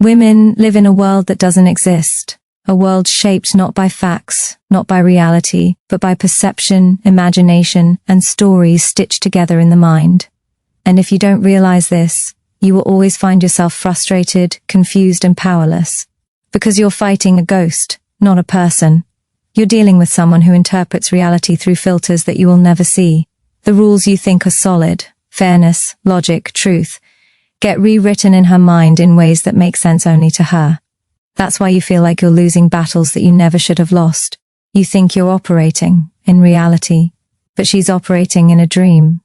Women live in a world that doesn't exist. A world shaped not by facts, not by reality, but by perception, imagination, and stories stitched together in the mind. And if you don't realize this, you will always find yourself frustrated, confused, and powerless. Because you're fighting a ghost, not a person. You're dealing with someone who interprets reality through filters that you will never see. The rules you think are solid, fairness, logic, truth, get rewritten in her mind in ways that make sense only to her. That's why you feel like you're losing battles that you never should have lost. You think you're operating in reality, but she's operating in a dream.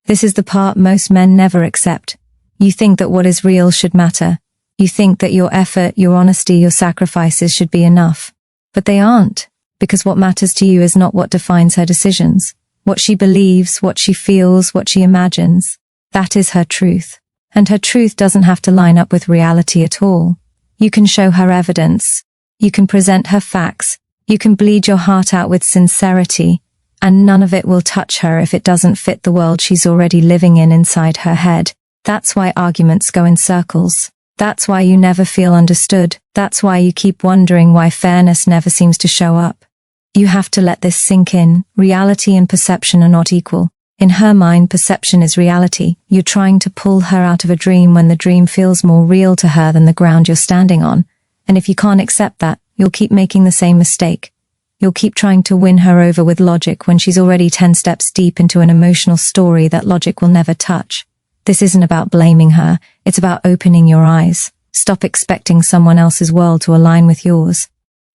This is the part most men never accept. You think that what is real should matter. You think that your effort, your honesty, your sacrifices should be enough. But they aren't, because what matters to you is not what defines her decisions. What she believes, what she feels, what she imagines. That is her truth. And her truth doesn't have to line up with reality at all. You can show her evidence. You can present her facts. You can bleed your heart out with sincerity. And none of it will touch her if it doesn't fit the world she's already living in inside her head. That's why arguments go in circles. That's why you never feel understood. That's why you keep wondering why fairness never seems to show up. You have to let this sink in. Reality and perception are not equal. In her mind, perception is reality. You're trying to pull her out of a dream when the dream feels more real to her than the ground you're standing on. And if you can't accept that, you'll keep making the same mistake. You'll keep trying to win her over with logic when she's already 10 steps deep into an emotional story that logic will never touch. This isn't about blaming her. It's about opening your eyes. Stop expecting someone else's world to align with yours.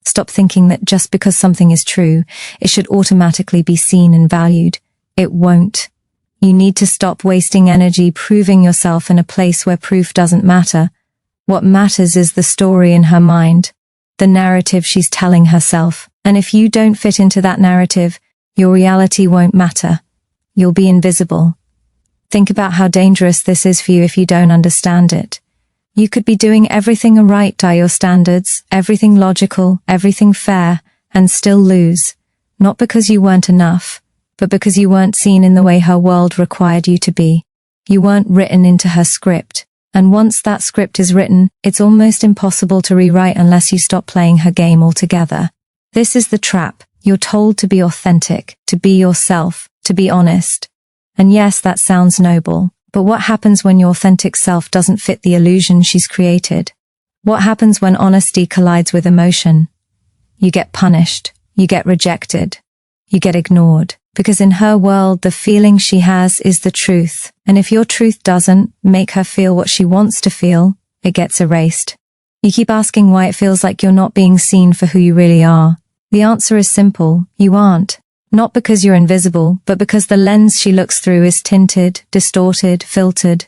Stop thinking that just because something is true, it should automatically be seen and valued. It won't. You need to stop wasting energy proving yourself in a place where proof doesn't matter. What matters is the story in her mind, the narrative she's telling herself. And if you don't fit into that narrative, your reality won't matter. You'll be invisible. Think about how dangerous this is for you if you don't understand it. You could be doing everything right by your standards, everything logical, everything fair, and still lose. Not because you weren't enough, but because you weren't seen in the way her world required you to be. You weren't written into her script. And once that script is written, it's almost impossible to rewrite unless you stop playing her game altogether. This is the trap. You're told to be authentic, to be yourself, to be honest. And yes, that sounds noble. But what happens when your authentic self doesn't fit the illusion she's created? What happens when honesty collides with emotion? You get punished. You get rejected. You get ignored. Because in her world, the feeling she has is the truth. And if your truth doesn't make her feel what she wants to feel, it gets erased. You keep asking why it feels like you're not being seen for who you really are. The answer is simple. You aren't. Not because you're invisible, but because the lens she looks through is tinted, distorted, filtered.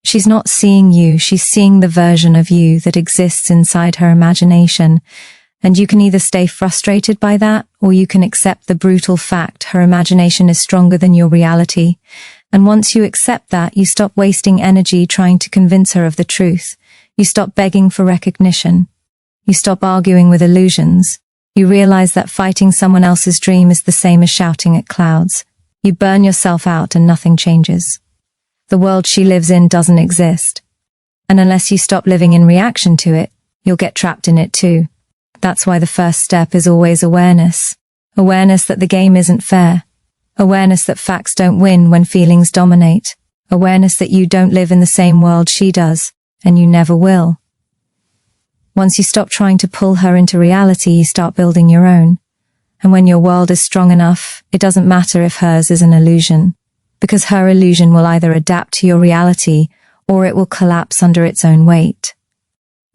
She's not seeing you. She's seeing the version of you that exists inside her imagination. And you can either stay frustrated by that, or you can accept the brutal fact her imagination is stronger than your reality. And once you accept that, you stop wasting energy trying to convince her of the truth. You stop begging for recognition. You stop arguing with illusions. You realize that fighting someone else's dream is the same as shouting at clouds. You burn yourself out and nothing changes. The world she lives in doesn't exist. And unless you stop living in reaction to it, you'll get trapped in it too. That's why the first step is always awareness. Awareness that the game isn't fair. Awareness that facts don't win when feelings dominate. Awareness that you don't live in the same world she does, and you never will. Once you stop trying to pull her into reality, you start building your own. And when your world is strong enough, it doesn't matter if hers is an illusion. Because her illusion will either adapt to your reality, or it will collapse under its own weight.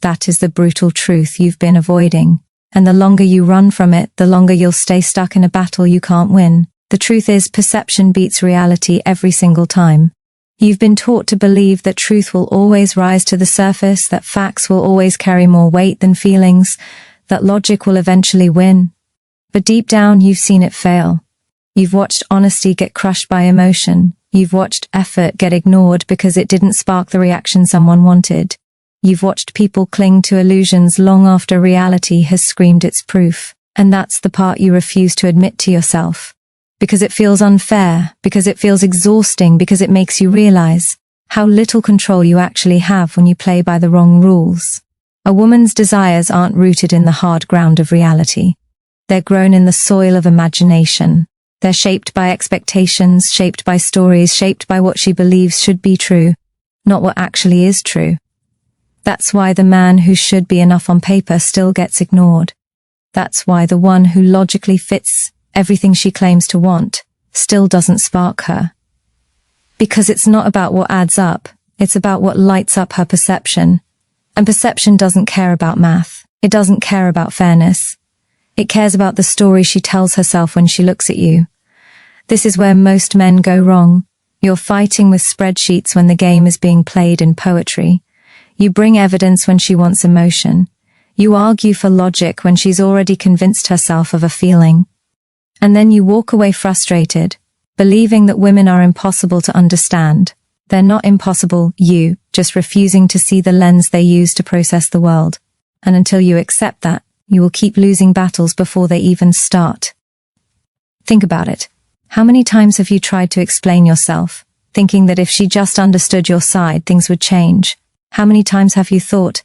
That is the brutal truth you've been avoiding. And the longer you run from it, the longer you'll stay stuck in a battle you can't win. The truth is, perception beats reality every single time. You've been taught to believe that truth will always rise to the surface, that facts will always carry more weight than feelings, that logic will eventually win. But deep down, you've seen it fail. You've watched honesty get crushed by emotion. You've watched effort get ignored because it didn't spark the reaction someone wanted. You've watched people cling to illusions long after reality has screamed its proof. And that's the part you refuse to admit to yourself. Because it feels unfair, because it feels exhausting, because it makes you realize how little control you actually have when you play by the wrong rules. A woman's desires aren't rooted in the hard ground of reality. They're grown in the soil of imagination. They're shaped by expectations, shaped by stories, shaped by what she believes should be true, not what actually is true. That's why the man who should be enough on paper still gets ignored. That's why the one who logically fits everything she claims to want still doesn't spark her. Because it's not about what adds up, it's about what lights up her perception. And perception doesn't care about math. It doesn't care about fairness. It cares about the story she tells herself when she looks at you. This is where most men go wrong. You're fighting with spreadsheets when the game is being played in poetry. You bring evidence when she wants emotion. You argue for logic when she's already convinced herself of a feeling. And then you walk away frustrated, believing that women are impossible to understand. They're not impossible, you, just refusing to see the lens they use to process the world. And until you accept that, you will keep losing battles before they even start. Think about it. How many times have you tried to explain yourself, thinking that if she just understood your side, things would change? How many times have you thought,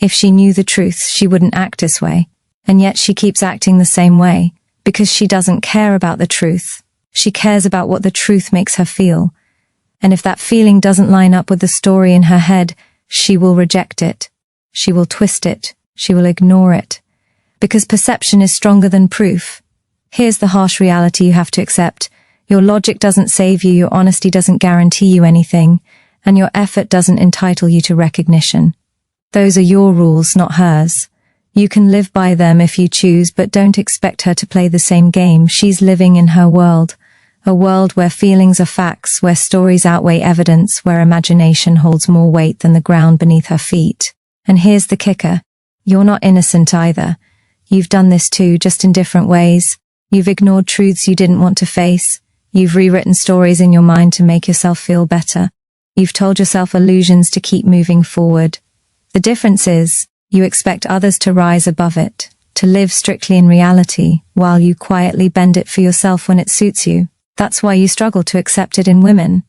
if she knew the truth, she wouldn't act this way? And yet she keeps acting the same way, because she doesn't care about the truth. She cares about what the truth makes her feel. And if that feeling doesn't line up with the story in her head, she will reject it. She will twist it. She will ignore it. Because perception is stronger than proof. Here's the harsh reality you have to accept. Your logic doesn't save you, your honesty doesn't guarantee you anything, and your effort doesn't entitle you to recognition. Those are your rules, not hers. You can live by them if you choose, but don't expect her to play the same game. She's living in her world. A world where feelings are facts, where stories outweigh evidence, where imagination holds more weight than the ground beneath her feet. And here's the kicker. You're not innocent either. You've done this too, just in different ways. You've ignored truths you didn't want to face. You've rewritten stories in your mind to make yourself feel better. You've told yourself illusions to keep moving forward. The difference is, you expect others to rise above it, to live strictly in reality, while you quietly bend it for yourself when it suits you. That's why you struggle to accept it in women.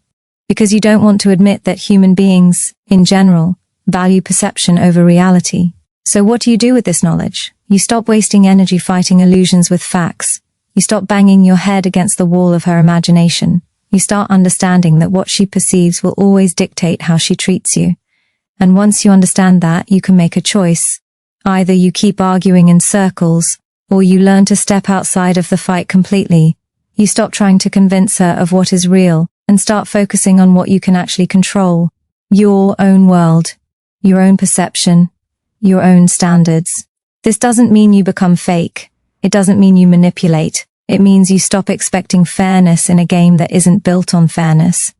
Because you don't want to admit that human beings, in general, value perception over reality. So what do you do with this knowledge? You stop wasting energy fighting illusions with facts. You stop banging your head against the wall of her imagination. You start understanding that what she perceives will always dictate how she treats you. And once you understand that, you can make a choice. Either you keep arguing in circles, or you learn to step outside of the fight completely. You stop trying to convince her of what is real, and start focusing on what you can actually control. Your own world, your own perception, your own standards. This doesn't mean you become fake. It doesn't mean you manipulate. It means you stop expecting fairness in a game that isn't built on fairness.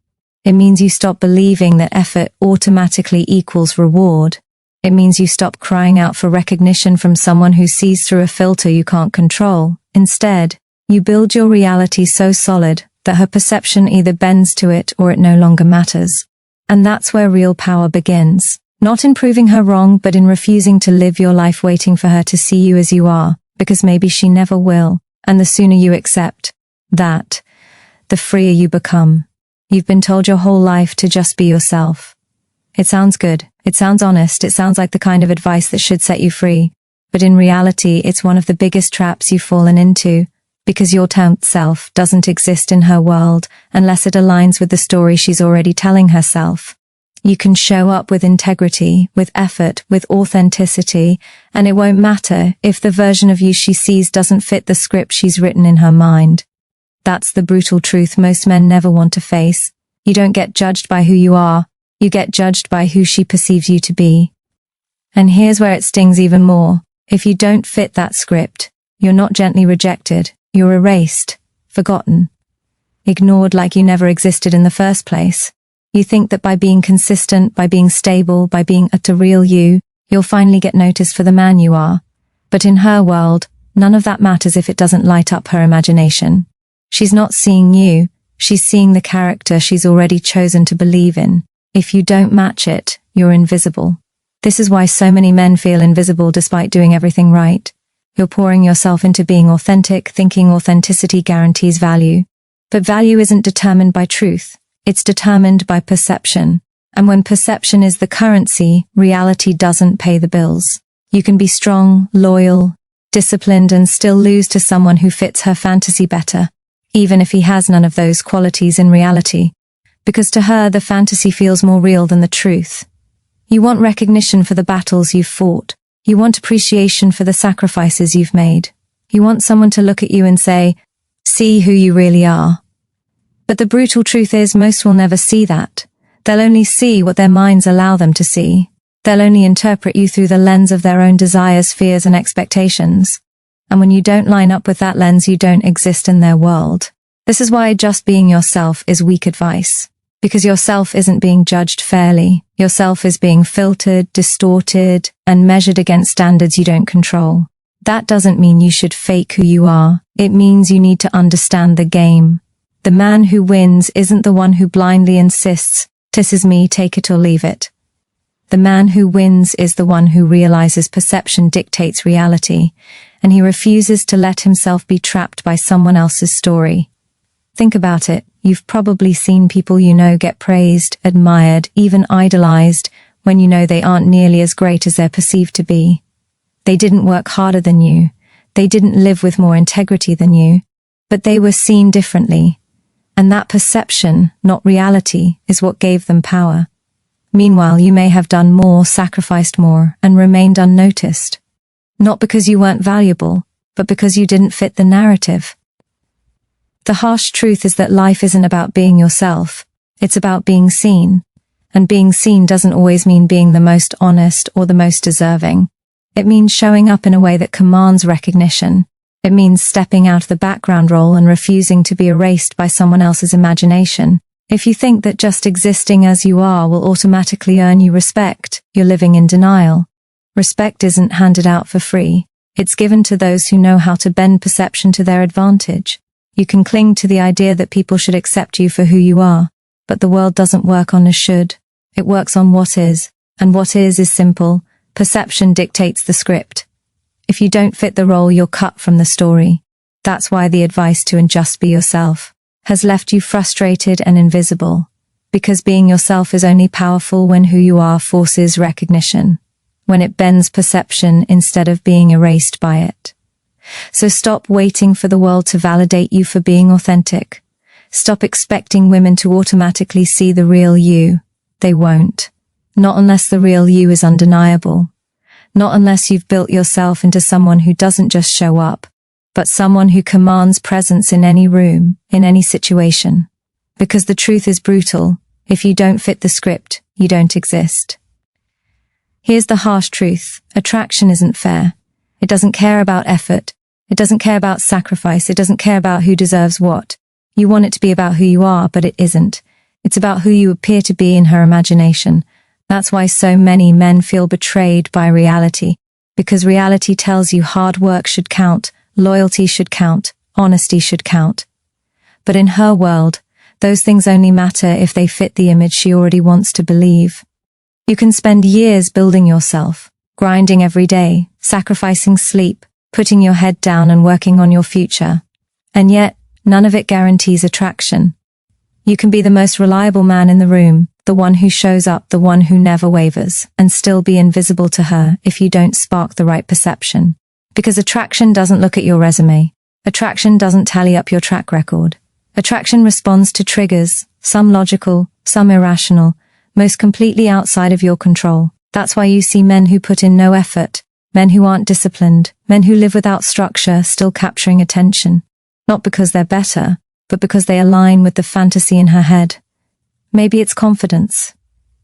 It means you stop believing that effort automatically equals reward. It means you stop crying out for recognition from someone who sees through a filter you can't control. Instead, you build your reality so solid that her perception either bends to it or it no longer matters. And that's where real power begins. Not in proving her wrong, but in refusing to live your life waiting for her to see you as you are, because maybe she never will. And the sooner you accept that, the freer you become. You've been told your whole life to just be yourself. It sounds good. It sounds honest. It sounds like the kind of advice that should set you free. But in reality, it's one of the biggest traps you've fallen into, because your term self doesn't exist in her world unless it aligns with the story she's already telling herself. You can show up with integrity, with effort, with authenticity, and it won't matter if the version of you she sees doesn't fit the script she's written in her mind. That's the brutal truth most men never want to face. You don't get judged by who you are, you get judged by who she perceives you to be. And here's where it stings even more. If you don't fit that script, you're not gently rejected, you're erased, forgotten, ignored like you never existed in the first place. You think that by being consistent, by being stable, by being a real you, you'll finally get noticed for the man you are. But in her world, none of that matters if it doesn't light up her imagination. She's not seeing you, she's seeing the character she's already chosen to believe in. If you don't match it, you're invisible. This is why so many men feel invisible despite doing everything right. You're pouring yourself into being authentic, thinking authenticity guarantees value. But value isn't determined by truth. It's determined by perception. And when perception is the currency, reality doesn't pay the bills. You can be strong, loyal, disciplined, and still lose to someone who fits her fantasy better, even if he has none of those qualities in reality. Because to her, the fantasy feels more real than the truth. You want recognition for the battles you've fought. You want appreciation for the sacrifices you've made. You want someone to look at you and say, "See who you really are." But the brutal truth is, most will never see that. They'll only see what their minds allow them to see. They'll only interpret you through the lens of their own desires, fears, and expectations. And when you don't line up with that lens, you don't exist in their world. This is why just being yourself is weak advice. Because yourself isn't being judged fairly. Yourself is being filtered, distorted, and measured against standards you don't control. That doesn't mean you should fake who you are. It means you need to understand the game. The man who wins isn't the one who blindly insists, "This is me, take it or leave it." The man who wins is the one who realizes perception dictates reality, and he refuses to let himself be trapped by someone else's story. Think about it. You've probably seen people you know get praised, admired, even idolized, when you know they aren't nearly as great as they're perceived to be. They didn't work harder than you. They didn't live with more integrity than you. But they were seen differently. And that perception, not reality, is what gave them power. Meanwhile, you may have done more, sacrificed more, and remained unnoticed. Not because you weren't valuable, but because you didn't fit the narrative. The harsh truth is that life isn't about being yourself. It's about being seen. And being seen doesn't always mean being the most honest or the most deserving. It means showing up in a way that commands recognition. It means stepping out of the background role and refusing to be erased by someone else's imagination. If you think that just existing as you are will automatically earn you respect, you're living in denial. Respect isn't handed out for free. It's given to those who know how to bend perception to their advantage. You can cling to the idea that people should accept you for who you are, but the world doesn't work on a should. It works on what is, and what is simple. Perception dictates the script. If you don't fit the role, you're cut from the story. That's why the advice to just be yourself has left you frustrated and invisible, because being yourself is only powerful when who you are forces recognition, when it bends perception instead of being erased by it. So stop waiting for the world to validate you for being authentic. Stop expecting women to automatically see the real you. They won't. Not unless the real you is undeniable. Not unless you've built yourself into someone who doesn't just show up, but someone who commands presence in any room, in any situation. Because the truth is brutal. If you don't fit the script, you don't exist. Here's the harsh truth. Attraction isn't fair. It doesn't care about effort. It doesn't care about sacrifice. It doesn't care about who deserves what. You want it to be about who you are, but it isn't. It's about who you appear to be in her imagination. That's why so many men feel betrayed by reality. Because reality tells you hard work should count, loyalty should count, honesty should count. But in her world, those things only matter if they fit the image she already wants to believe. You can spend years building yourself, grinding every day, sacrificing sleep, putting your head down and working on your future. And yet, none of it guarantees attraction. You can be the most reliable man in the room, the one who shows up, the one who never wavers, and still be invisible to her if you don't spark the right perception. Because attraction doesn't look at your resume. Attraction doesn't tally up your track record. Attraction responds to triggers, some logical, some irrational, most completely outside of your control. That's why you see men who put in no effort, men who aren't disciplined, men who live without structure, still capturing attention. Not because they're better, but because they align with the fantasy in her head. Maybe it's confidence.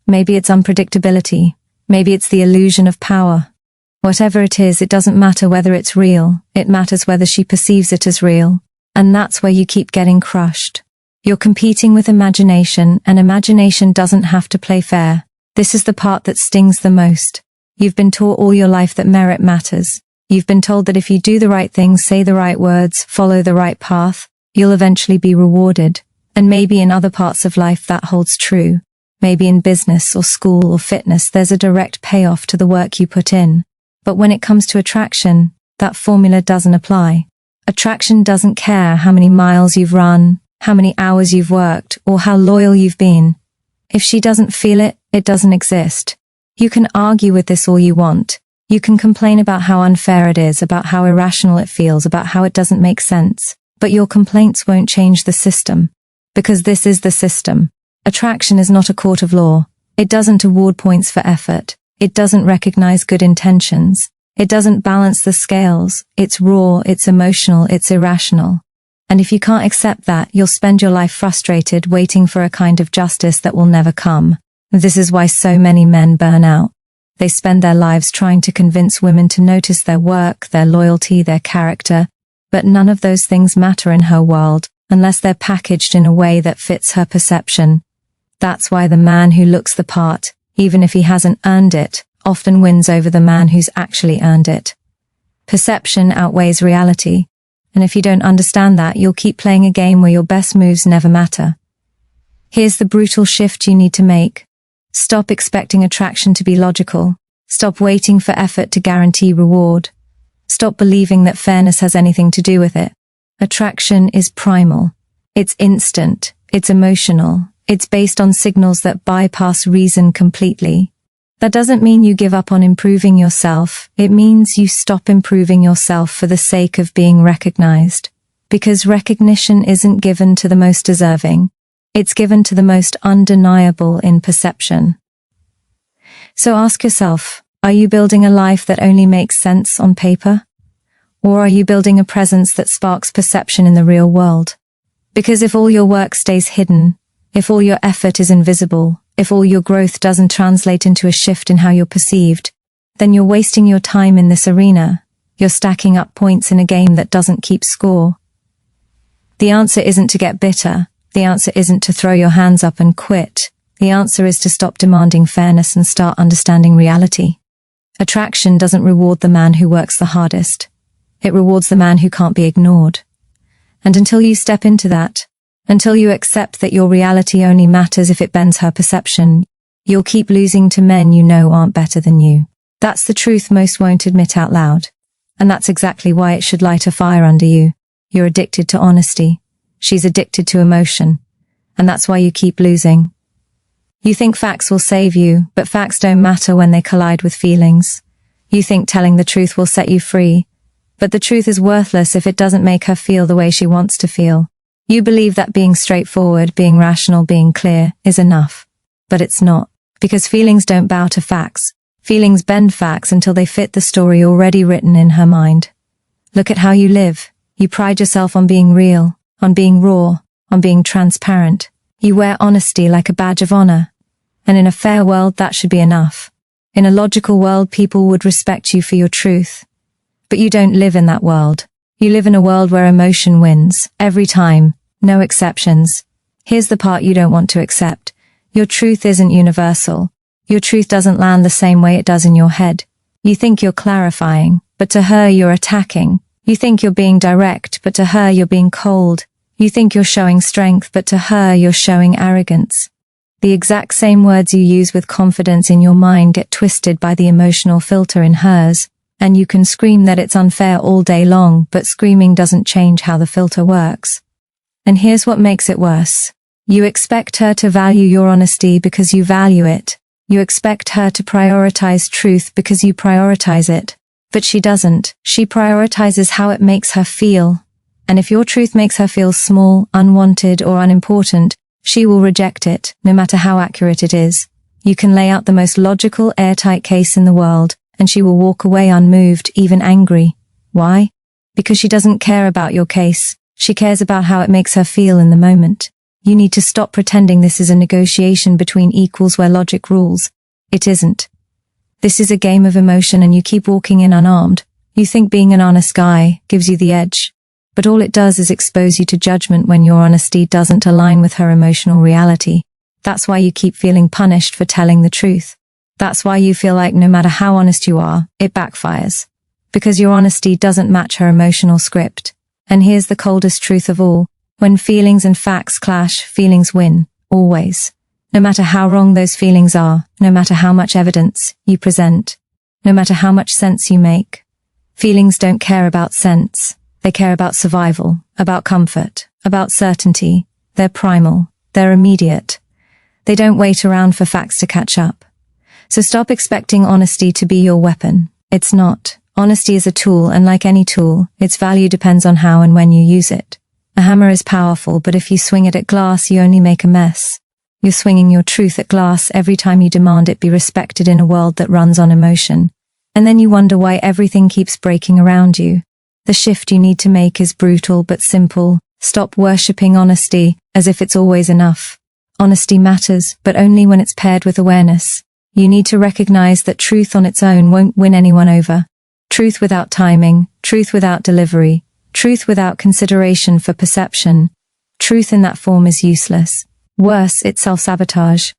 Maybe it's unpredictability. Maybe it's the illusion of power. Whatever it is, it doesn't matter whether it's real. It matters whether she perceives it as real. And that's where you keep getting crushed. You're competing with imagination, and imagination doesn't have to play fair. This is the part that stings the most. You've been taught all your life that merit matters. You've been told that if you do the right things, say the right words, follow the right path, you'll eventually be rewarded. And maybe in other parts of life that holds true. Maybe in business or school or fitness, there's a direct payoff to the work you put in. But when it comes to attraction, that formula doesn't apply. Attraction doesn't care how many miles you've run, how many hours you've worked, or how loyal you've been. If she doesn't feel it, it doesn't exist. You can argue with this all you want. You can complain about how unfair it is, about how irrational it feels, about how it doesn't make sense. But your complaints won't change the system. Because this is the system. Attraction is not a court of law. It doesn't award points for effort. It doesn't recognize good intentions. It doesn't balance the scales. It's raw, it's emotional, it's irrational. And if you can't accept that, you'll spend your life frustrated, waiting for a kind of justice that will never come. This is why so many men burn out. They spend their lives trying to convince women to notice their work, their loyalty, their character, but none of those things matter in her world, unless they're packaged in a way that fits her perception. That's why the man who looks the part, even if he hasn't earned it, often wins over the man who's actually earned it. Perception outweighs reality. And if you don't understand that, you'll keep playing a game where your best moves never matter. Here's the brutal shift you need to make. Stop expecting attraction to be logical. Stop waiting for effort to guarantee reward. Stop believing that fairness has anything to do with it. Attraction is primal. It's instant. It's emotional. It's based on signals that bypass reason completely. That doesn't mean you give up on improving yourself. It means you stop improving yourself for the sake of being recognized. Because recognition isn't given to the most deserving. It's given to the most undeniable in perception. So ask yourself, are you building a life that only makes sense on paper? Or are you building a presence that sparks perception in the real world? Because if all your work stays hidden, if all your effort is invisible, if all your growth doesn't translate into a shift in how you're perceived, then you're wasting your time in this arena. You're stacking up points in a game that doesn't keep score. The answer isn't to get bitter. The answer isn't to throw your hands up and quit. The answer is to stop demanding fairness and start understanding reality. Attraction doesn't reward the man who works the hardest. It rewards the man who can't be ignored. And until you step into that, until you accept that your reality only matters if it bends her perception, you'll keep losing to men you know aren't better than you. That's the truth most won't admit out loud. And that's exactly why it should light a fire under you. You're addicted to honesty. She's addicted to emotion. And that's why you keep losing. You think facts will save you, but facts don't matter when they collide with feelings. You think telling the truth will set you free, but the truth is worthless if it doesn't make her feel the way she wants to feel. You believe that being straightforward, being rational, being clear is enough. But it's not, because feelings don't bow to facts. Feelings bend facts until they fit the story already written in her mind. Look at how you live. You pride yourself on being real, on being raw, on being transparent. You wear honesty like a badge of honor. And in a fair world, that should be enough. In a logical world, people would respect you for your truth. But you don't live in that world. You live in a world where emotion wins, every time, no exceptions. Here's the part you don't want to accept. Your truth isn't universal. Your truth doesn't land the same way it does in your head. You think you're clarifying, but to her you're attacking. You think you're being direct, but to her you're being cold. You think you're showing strength, but to her you're showing arrogance. The exact same words you use with confidence in your mind get twisted by the emotional filter in hers. And you can scream that it's unfair all day long, but screaming doesn't change how the filter works. And here's what makes it worse. You expect her to value your honesty because you value it. You expect her to prioritize truth because you prioritize it. But she doesn't. She prioritizes how it makes her feel. And if your truth makes her feel small, unwanted, or unimportant, she will reject it, no matter how accurate it is. You can lay out the most logical, airtight case in the world, and she will walk away unmoved, even angry. Why? Because she doesn't care about your case. She cares about how it makes her feel in the moment. You need to stop pretending this is a negotiation between equals where logic rules. It isn't. This is a game of emotion and you keep walking in unarmed. You think being an honest guy gives you the edge. But all it does is expose you to judgment when your honesty doesn't align with her emotional reality. That's why you keep feeling punished for telling the truth. That's why you feel like no matter how honest you are, it backfires. Because your honesty doesn't match her emotional script. And here's the coldest truth of all. When feelings and facts clash, feelings win. Always. No matter how wrong those feelings are, no matter how much evidence you present, no matter how much sense you make. Feelings don't care about sense. They care about survival, about comfort, about certainty. They're primal. They're immediate. They don't wait around for facts to catch up. So stop expecting honesty to be your weapon. It's not. Honesty is a tool, and like any tool, its value depends on how and when you use it. A hammer is powerful, but if you swing it at glass, you only make a mess. You're swinging your truth at glass every time you demand it be respected in a world that runs on emotion. And then you wonder why everything keeps breaking around you. The shift you need to make is brutal but simple. Stop worshipping honesty as if it's always enough. Honesty matters, but only when it's paired with awareness. You need to recognize that truth on its own won't win anyone over. Truth without timing, truth without delivery, truth without consideration for perception. Truth in that form is useless. Worse, it's self-sabotage,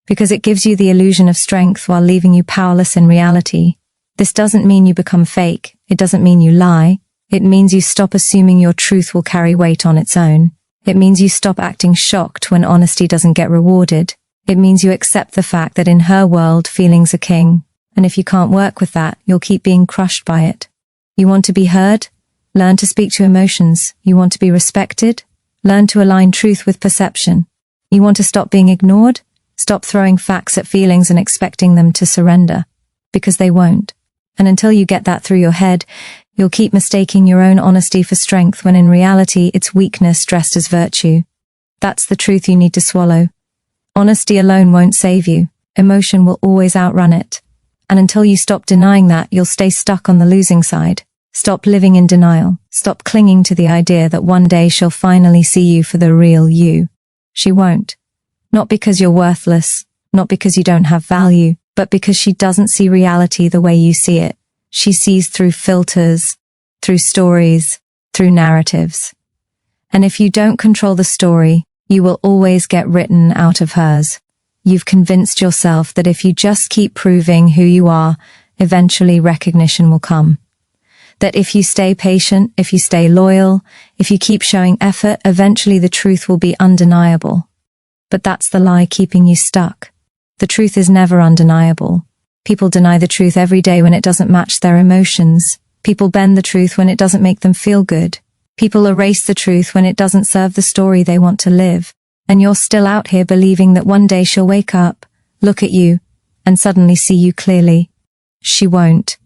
because it gives you the illusion of strength while leaving you powerless in reality. This doesn't mean you become fake. It doesn't mean you lie. It means you stop assuming your truth will carry weight on its own. It means you stop acting shocked when honesty doesn't get rewarded. It means you accept the fact that in her world, feelings are king. And if you can't work with that, you'll keep being crushed by it. You want to be heard? Learn to speak to emotions. You want to be respected? Learn to align truth with perception. You want to stop being ignored? Stop throwing facts at feelings and expecting them to surrender. Because they won't. And until you get that through your head, you'll keep mistaking your own honesty for strength when in reality it's weakness dressed as virtue. That's the truth you need to swallow. Honesty alone won't save you. Emotion will always outrun it. And until you stop denying that, you'll stay stuck on the losing side. Stop living in denial. Stop clinging to the idea that one day she'll finally see you for the real you. She won't. Not because you're worthless, not because you don't have value, but because she doesn't see reality the way you see it. She sees through filters, through stories, through narratives. And if you don't control the story, you will always get written out of hers. You've convinced yourself that if you just keep proving who you are, eventually recognition will come. That if you stay patient, if you stay loyal, if you keep showing effort, eventually the truth will be undeniable. But that's the lie keeping you stuck. The truth is never undeniable. People deny the truth every day when it doesn't match their emotions. People bend the truth when it doesn't make them feel good. People erase the truth when it doesn't serve the story they want to live. And you're still out here believing that one day she'll wake up, look at you, and suddenly see you clearly. She won't.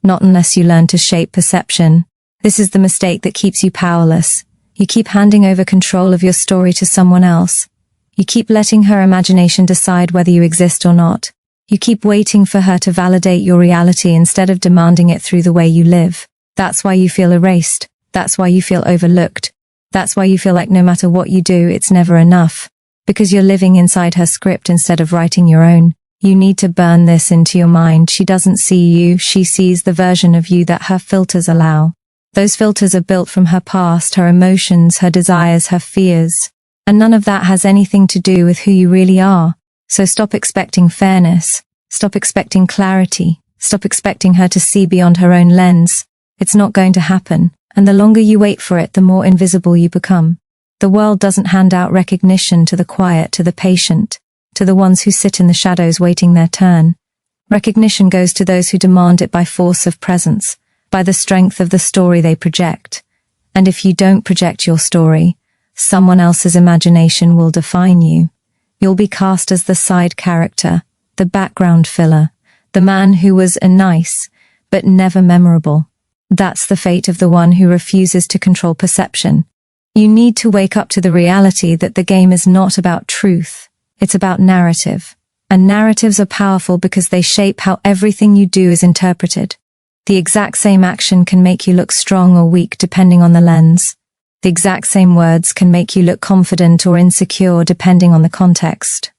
Not unless you learn to shape perception. This is the mistake that keeps you powerless. You keep handing over control of your story to someone else. You keep letting her imagination decide whether you exist or not. You keep waiting for her to validate your reality instead of demanding it through the way you live. That's why you feel erased. That's why you feel overlooked. That's why you feel like no matter what you do, it's never enough. Because you're living inside her script instead of writing your own. You need to burn this into your mind. She doesn't see you. She sees the version of you that her filters allow. Those filters are built from her past, her emotions, her desires, her fears. And none of that has anything to do with who you really are. So stop expecting fairness. Stop expecting clarity. Stop expecting her to see beyond her own lens. It's not going to happen. And the longer you wait for it, the more invisible you become. The world doesn't hand out recognition to the quiet, to the patient, to the ones who sit in the shadows waiting their turn. Recognition goes to those who demand it by force of presence, by the strength of the story they project. And if you don't project your story, someone else's imagination will define you. You'll be cast as the side character, the background filler, the man who was nice, but never memorable. That's the fate of the one who refuses to control perception. You need to wake up to the reality that the game is not about truth. It's about narrative. And narratives are powerful because they shape how everything you do is interpreted. The exact same action can make you look strong or weak depending on the lens. The exact same words can make you look confident or insecure depending on the context.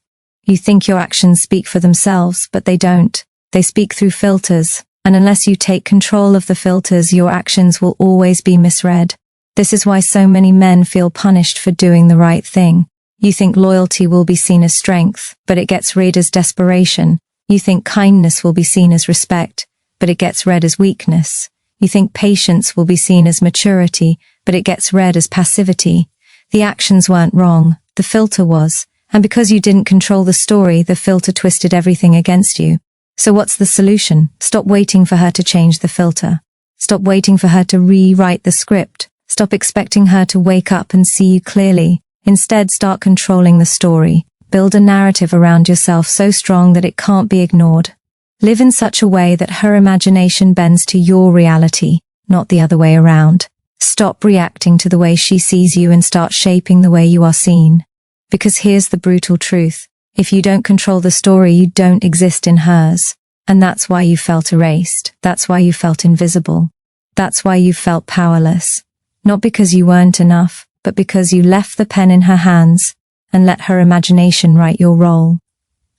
You think your actions speak for themselves, but they don't. They speak through filters. And unless you take control of the filters, your actions will always be misread. This is why so many men feel punished for doing the right thing. You think loyalty will be seen as strength, but it gets read as desperation. You think kindness will be seen as respect, but it gets read as weakness. You think patience will be seen as maturity, but it gets read as passivity. The actions weren't wrong, the filter was. And because you didn't control the story, the filter twisted everything against you. So what's the solution? Stop waiting for her to change the filter. Stop waiting for her to rewrite the script. Stop expecting her to wake up and see you clearly. Instead, start controlling the story. Build a narrative around yourself so strong that it can't be ignored. Live in such a way that her imagination bends to your reality, not the other way around. Stop reacting to the way she sees you and start shaping the way you are seen. Because here's the brutal truth. If you don't control the story, you don't exist in hers. And that's why you felt erased. That's why you felt invisible. That's why you felt powerless. Not because you weren't enough, but because you left the pen in her hands and let her imagination write your role.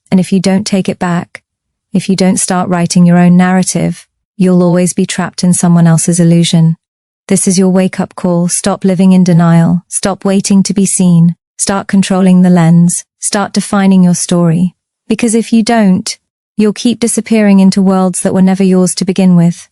And if you don't take it back, if you don't start writing your own narrative, you'll always be trapped in someone else's illusion. This is your wake-up call. Stop living in denial. Stop waiting to be seen. Start controlling the lens. Start defining your story. Because if you don't, you'll keep disappearing into worlds that were never yours to begin with.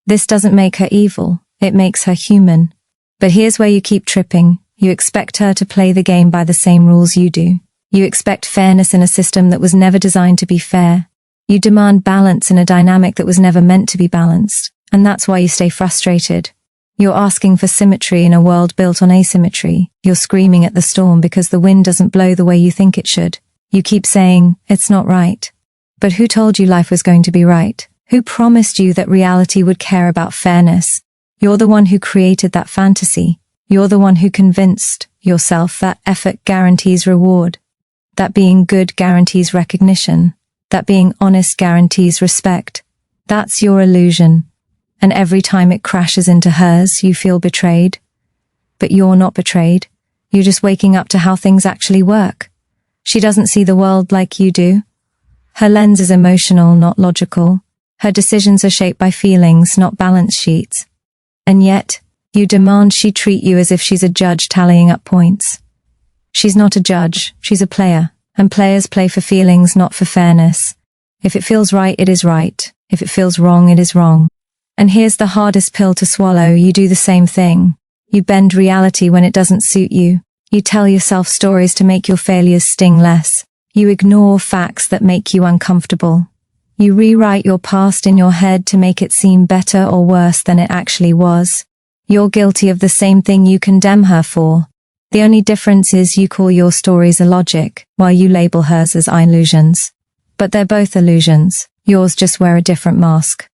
This doesn't make her evil. It makes her human. But here's where you keep tripping. You expect her to play the game by the same rules you do. You expect fairness in a system that was never designed to be fair. You demand balance in a dynamic that was never meant to be balanced. And that's why you stay frustrated. You're asking for symmetry in a world built on asymmetry. You're screaming at the storm because the wind doesn't blow the way you think it should. You keep saying, it's not right. But who told you life was going to be right? Who promised you that reality would care about fairness? You're the one who created that fantasy. You're the one who convinced yourself that effort guarantees reward, that being good guarantees recognition, that being honest guarantees respect. That's your illusion. And every time it crashes into hers, you feel betrayed. But you're not betrayed. You're just waking up to how things actually work. She doesn't see the world like you do. Her lens is emotional, not logical. Her decisions are shaped by feelings, not balance sheets. And yet, you demand she treat you as if she's a judge tallying up points. She's not a judge, she's a player. And players play for feelings, not for fairness. If it feels right, it is right. If it feels wrong, it is wrong. And here's the hardest pill to swallow. You do the same thing. You bend reality when it doesn't suit you. You tell yourself stories to make your failures sting less. You ignore facts that make you uncomfortable. You rewrite your past in your head to make it seem better or worse than it actually was. You're guilty of the same thing you condemn her for. The only difference is you call your stories illogic, while you label hers as illusions. But they're both illusions. Yours just wear a different mask.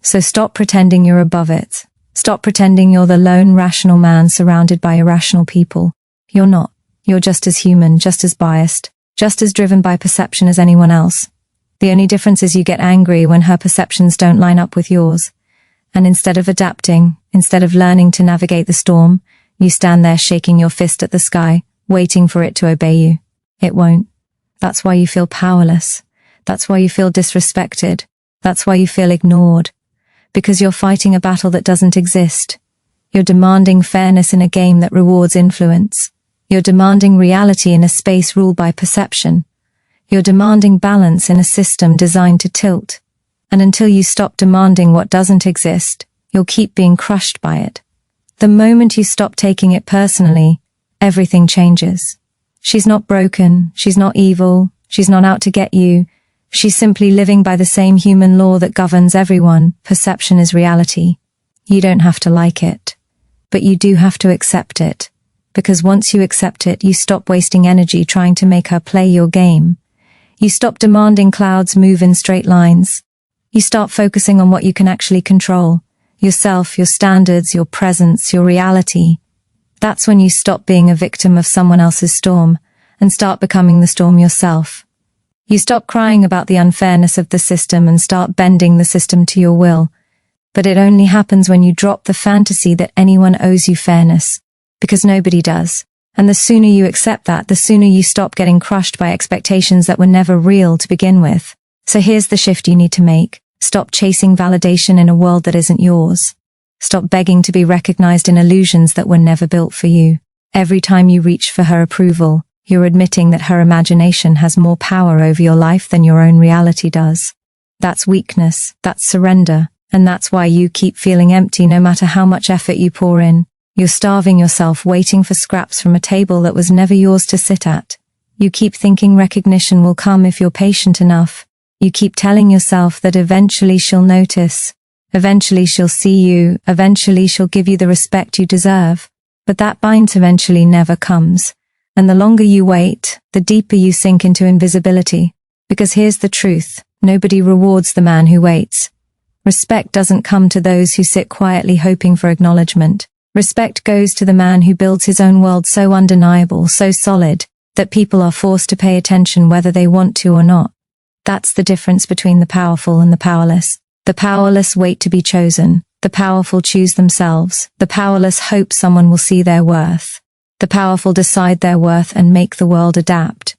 So stop pretending you're above it. Stop pretending you're the lone rational man surrounded by irrational people. You're not. You're just as human, just as biased, just as driven by perception as anyone else. The only difference is you get angry when her perceptions don't line up with yours. And instead of adapting, instead of learning to navigate the storm, you stand there shaking your fist at the sky, waiting for it to obey you. It won't. That's why you feel powerless. That's why you feel disrespected. That's why you feel ignored. Because you're fighting a battle that doesn't exist. You're demanding fairness in a game that rewards influence. You're demanding reality in a space ruled by perception. You're demanding balance in a system designed to tilt. And until you stop demanding what doesn't exist, you'll keep being crushed by it. The moment you stop taking it personally, everything changes. She's not broken, she's not evil, she's not out to get you. She's simply living by the same human law that governs everyone. Perception is reality. You don't have to like it. But you do have to accept it. Because once you accept it, you stop wasting energy trying to make her play your game. You stop demanding clouds move in straight lines. You start focusing on what you can actually control. Yourself, your standards, your presence, your reality. That's when you stop being a victim of someone else's storm and start becoming the storm yourself. You stop crying about the unfairness of the system and start bending the system to your will. But it only happens when you drop the fantasy that anyone owes you fairness. Because nobody does. And the sooner you accept that, the sooner you stop getting crushed by expectations that were never real to begin with. So here's the shift you need to make. Stop chasing validation in a world that isn't yours. Stop begging to be recognized in illusions that were never built for you. Every time you reach for her approval, you're admitting that her imagination has more power over your life than your own reality does. That's weakness, that's surrender, and that's why you keep feeling empty no matter how much effort you pour in. You're starving yourself waiting for scraps from a table that was never yours to sit at. You keep thinking recognition will come if you're patient enough. You keep telling yourself that eventually she'll notice. Eventually she'll see you. Eventually she'll give you the respect you deserve. But that eventually never comes. And the longer you wait, the deeper you sink into invisibility. Because here's the truth, nobody rewards the man who waits. Respect doesn't come to those who sit quietly hoping for acknowledgement. Respect goes to the man who builds his own world so undeniable, so solid, that people are forced to pay attention whether they want to or not. That's the difference between the powerful and the powerless. The powerless wait to be chosen. The powerful choose themselves. The powerless hope someone will see their worth. The powerful decide their worth and make the world adapt.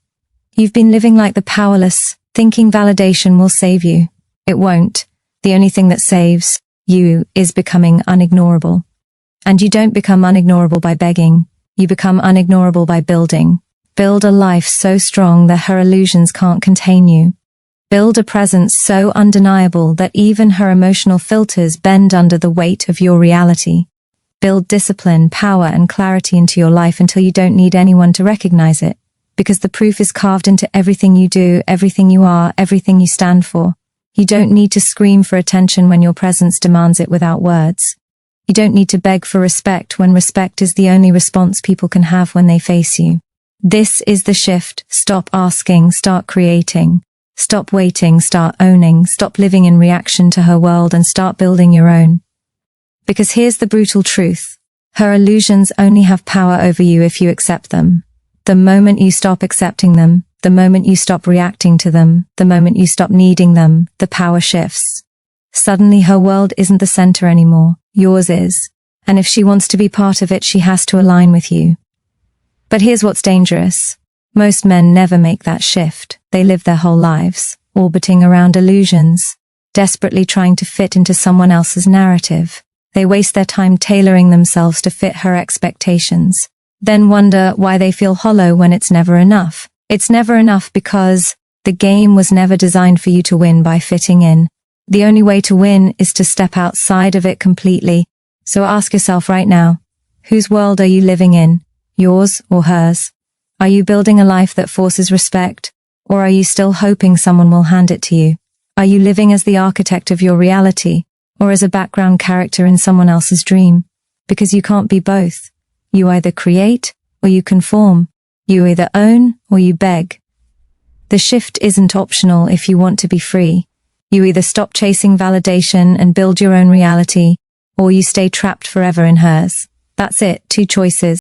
You've been living like the powerless, thinking validation will save you. It won't. The only thing that saves you is becoming unignorable. And you don't become unignorable by begging. You become unignorable by building. Build a life so strong that her illusions can't contain you. Build a presence so undeniable that even her emotional filters bend under the weight of your reality. Build discipline, power, and clarity into your life until you don't need anyone to recognize it, because the proof is carved into everything you do, everything you are, everything you stand for. You don't need to scream for attention when your presence demands it without words. You don't need to beg for respect when respect is the only response people can have when they face you. This is the shift. Stop asking, start creating. Stop waiting, start owning. Stop living in reaction to her world and start building your own. Because here's the brutal truth. Her illusions only have power over you if you accept them. The moment you stop accepting them, the moment you stop reacting to them, the moment you stop needing them, the power shifts. Suddenly her world isn't the center anymore. Yours is. And if she wants to be part of it, she has to align with you. But here's what's dangerous. Most men never make that shift. They live their whole lives, orbiting around illusions, desperately trying to fit into someone else's narrative. They waste their time tailoring themselves to fit her expectations, then wonder why they feel hollow when it's never enough. It's never enough because the game was never designed for you to win by fitting in. The only way to win is to step outside of it completely. So ask yourself right now, whose world are you living in? Yours or hers? Are you building a life that forces respect, or are you still hoping someone will hand it to you? Are you living as the architect of your reality, or as a background character in someone else's dream? Because you can't be both. You either create or you conform. You either own or you beg. The shift isn't optional if you want to be free. You either stop chasing validation and build your own reality, or you stay trapped forever in hers. That's it, 2 choices.